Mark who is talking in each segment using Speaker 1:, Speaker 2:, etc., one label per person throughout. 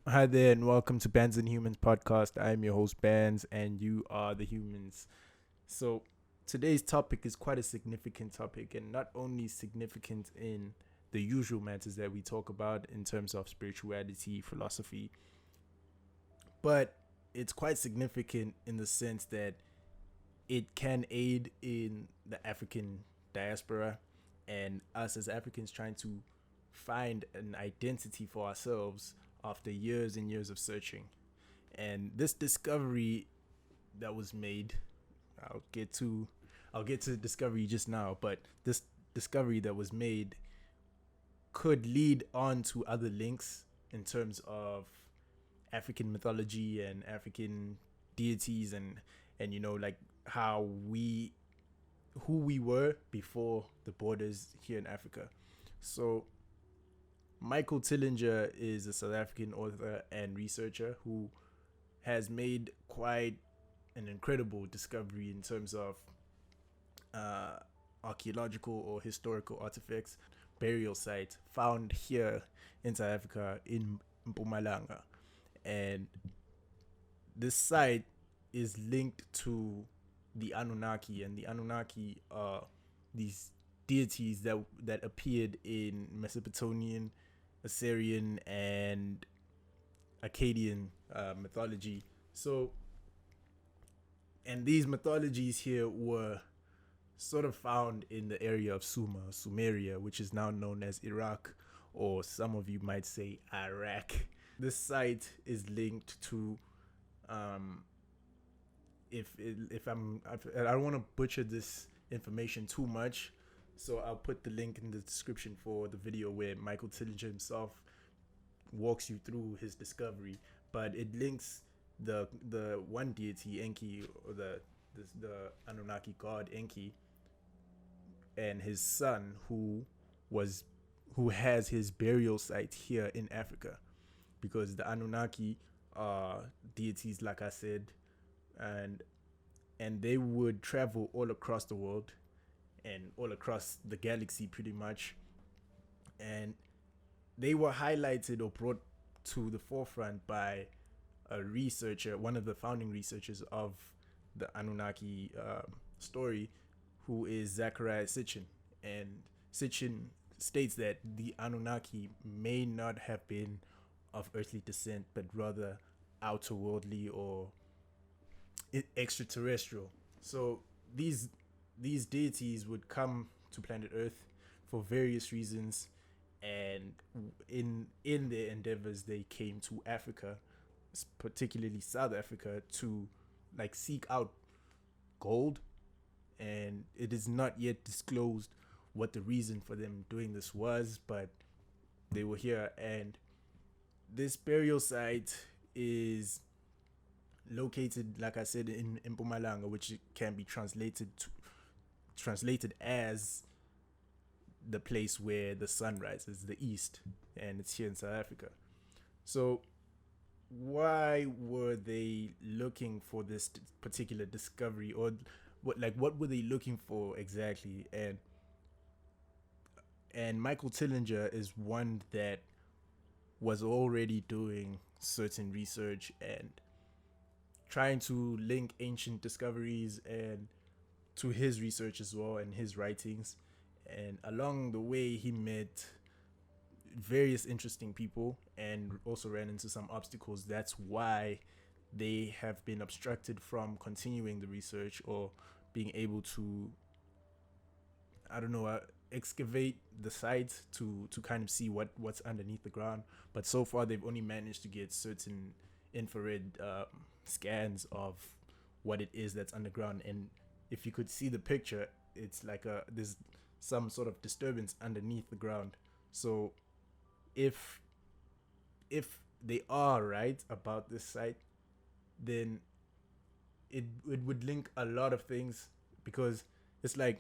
Speaker 1: Hi there, and welcome to Bands and Humans podcast. I'm your host, Bands, and you are the humans. So, today's topic is quite a significant topic, and not only significant in the usual matters that we talk about in terms of spirituality, philosophy, but it's quite significant in the sense that it can aid in the African diaspora and us as Africans trying to find an identity for ourselves after years and years of searching. And this discovery that was made, I'll get to I'll get to the discovery just now, but this discovery that was made could lead on to other links in terms of African mythology and African deities and like how we who we were before the borders here in Africa. So Michael Tillinger is a South African author and researcher who has made quite an incredible discovery in terms of uh, archaeological or historical artifacts, burial sites found here in South Africa in Mpumalanga. And this site is linked to the Anunnaki, and the Anunnaki are these deities that appeared in Mesopotamian, Assyrian, and Akkadian mythology. So, and these mythologies here were sort of found in the area of Sumeria, which is now known as Iraq, or some of you might say Iraq. This site is linked to, um, if I don't want to butcher this information too much, so I'll put the link in the description for the video where Michael Tillinger himself walks you through his discovery. But it links the one deity Enki, or the Anunnaki god Enki, and his son was who has his burial site here in Africa, because the Anunnaki are deities, like I said, and they would travel all across the world and all across the galaxy pretty much, and they were highlighted or brought to the forefront by a researcher, one of the founding researchers of the Anunnaki story, who is Zachariah Sitchin. And Sitchin states that the Anunnaki may not have been of earthly descent, but rather outer worldly or extraterrestrial. So these these deities would come to planet Earth for various reasons, and in their endeavors, they came to Africa, particularly South Africa, to like seek out gold. And it is not yet disclosed what the reason for them doing this was, but they were here. And this burial site is located, like I said, in Mpumalanga, which can be translated as the place where the sun rises, the east, and it's here in South Africa. So why were they looking for this particular discovery, or what were they looking for exactly? And Michael Tillinger is one that was already doing certain research and trying to link ancient discoveries and to his research as well and his writings. And along the way, he met various interesting people and also ran into some obstacles. That's why they have been obstructed from continuing the research or being able to, I don't know, excavate the site to kind of see what's underneath the ground. But so far, they've only managed to get certain infrared scans of what it is that's underground. And if you could see the picture, it's like there's some sort of disturbance underneath the ground. So if they are right about this site, then it would link a lot of things, because it's like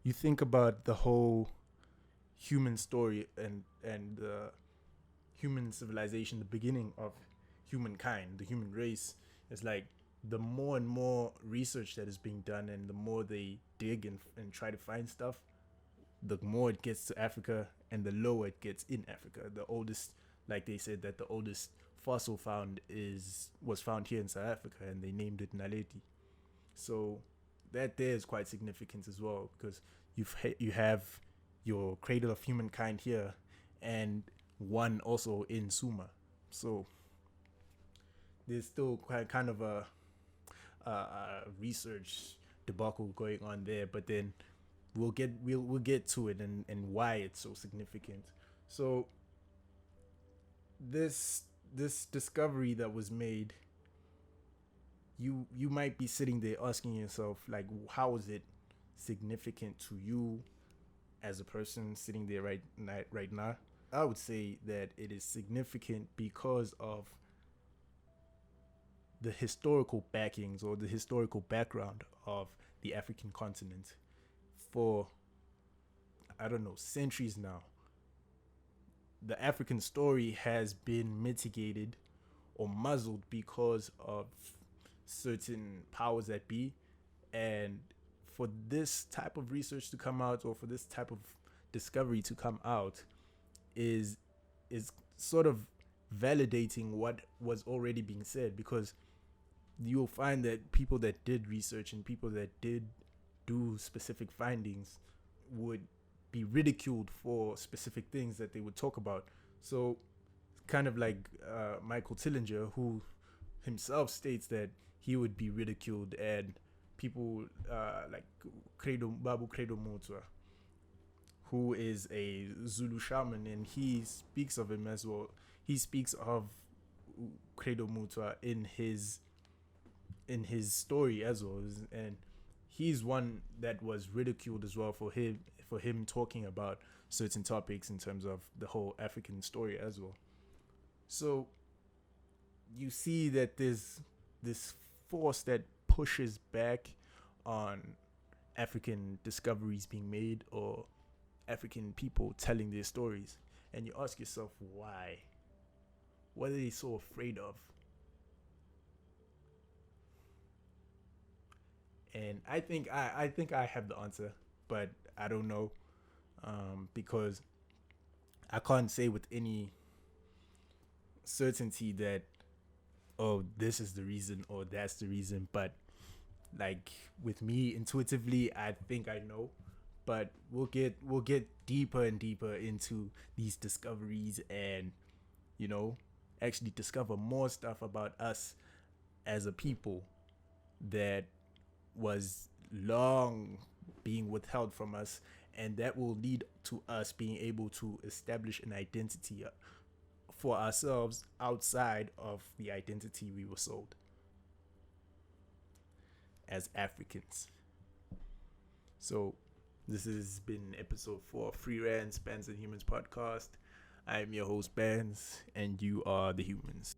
Speaker 1: you think about the whole human story and the human civilization, the beginning of humankind, the human race. It's like the more and more research that is being done, and the more they dig and try to find stuff, the more it gets to Africa and the lower it gets in Africa. like they said that the oldest fossil found was found here in South Africa, and they named it Naledi. So that there is quite significant as well, because you have your cradle of humankind here, and one also in Suma. So there's still quite kind of a research debacle going on there, but then we'll get to it, and why it's so significant. So this discovery that was made, you might be sitting there asking yourself, like, how is it significant to you as a person sitting there right now? I would say that it is significant because of the historical backings, or the historical background of the African continent. For, I don't know, centuries now, the African story has been mitigated or muzzled because of certain powers that be. And for this type of research to come out, or for this type of discovery to come out, is sort of validating what was already being said, because you'll find that people that did research and people that did do specific findings would be ridiculed for specific things that they would talk about. So, kind of like Michael Tillinger, who himself states that he would be ridiculed, and people like Babu Credo Mutwa, who is a Zulu shaman, and he speaks of him as well. He speaks of Credo Mutwa in his story as well, and he's one that was ridiculed as well for him talking about certain topics in terms of the whole African story as well. So you see that there's this force that pushes back on African discoveries being made, or African people telling their stories, and you ask yourself why. What are they so afraid of? And I think I have the answer, but I don't know, because I can't say with any certainty that, oh, this is the reason or that's the reason. But like with me, intuitively, I think I know. But we'll get deeper and deeper into these discoveries, and actually discover more stuff about us as a people that was long being withheld from us, and that will lead to us being able to establish an identity for ourselves outside of the identity we were sold as Africans. So this has been episode 4 of Free Rant, Bands and Humans podcast. I am your host, Bands, and you are the humans.